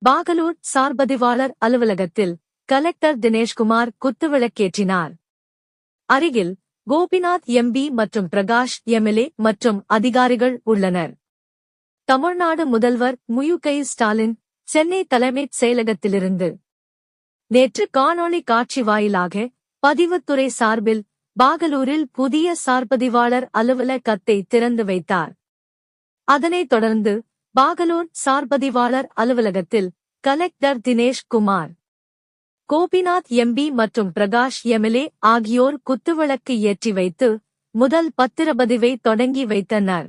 பாகலூர் சார்பதிவாளர் அலுவலகத்தில் கலெக்டர் தினேஷ்குமார் குத்துவிளக்கேற்றினார். அருகில் கோபிநாத் எம்பி மற்றும் பிரகாஷ் எம்எல்ஏ மற்றும் அதிகாரிகள் உள்ளனர். தமிழ்நாடு முதல்வர் மு.க. ஸ்டாலின் சென்னை தலைமைச் செயலகத்திலிருந்து நேற்று காணொளி காட்சி வாயிலாக பதிவுத்துறை சார்பில் பாகலூரில் புதிய சார்பதிவாளர் அலுவலகத்தை திறந்து வைத்தார். அதனைத் தொடர்ந்து பாகலூர் சார்பதிவாளர் அலுவலகத்தில் கலெக்டர் தினேஷ் குமார், கோபிநாத் எம்பி மற்றும் பிரகாஷ் எம்எல்ஏ ஆகியோர் குத்துவிளக்கு ஏற்றி வைத்து முதல் பத்திரப்பதிவை தொடங்கி வைத்தனர்.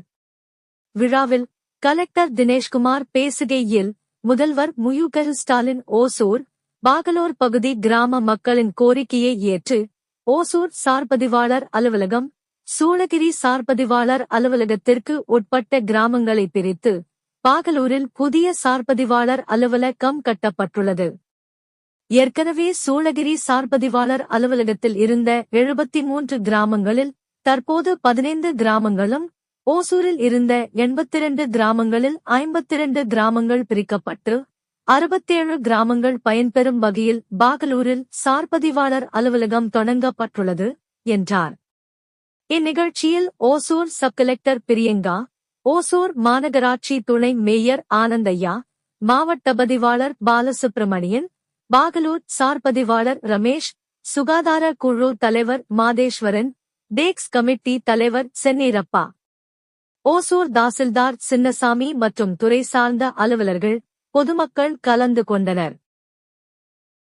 விழாவில் கலெக்டர் தினேஷ்குமார் பேசுகையில், முதல்வர் மு.க. ஸ்டாலின் ஓசூர், பாகலூர் பகுதி கிராம மக்களின் கோரிக்கையை ஏற்று ஓசூர் சார்பதிவாளர் அலுவலகம், சூளகிரி சார்பதிவாளர் அலுவலகத்திற்கு உட்பட்ட கிராமங்களை பிரித்து பாகலூரில் புதிய சார்பதிவாளர் அலுவலகம் கட்டப்பட்டுள்ளது. ஏற்கனவே சூளகிரி சார்பதிவாளர் அலுவலகத்தில் இருந்த 73 கிராமங்களில் தற்போது 15 கிராமங்களும், ஓசூரில் இருந்த 82 கிராமங்களில் 52 கிராமங்கள் பிரிக்கப்பட்டு 67 கிராமங்கள் பயன்பெறும் வகையில் பாகலூரில் சார்பதிவாளர் அலுவலகம் தொடங்கப்பட்டுள்ளது என்றார். இந்நிகழ்ச்சியில் ஓசூர் சப் கலெக்டர் பிரியங்கா, ஓசூர் மாநகராட்சி துணை மேயர் ஆனந்தையா, மாவட்ட பதிவாளர் பாலசுப்பிரமணியன், பாகலூர் சார்பதிவாளர் ரமேஷ், சுகாதார குழு தலைவர் மாதேஸ்வரன், டேக்ஸ் கமிட்டி தலைவர் சென்னீரப்பா, ஓசூர் தாசில்தார் சின்னசாமி மற்றும் துறை சார்ந்த அலுவலர்கள், பொதுமக்கள் கலந்து கொண்டனர்.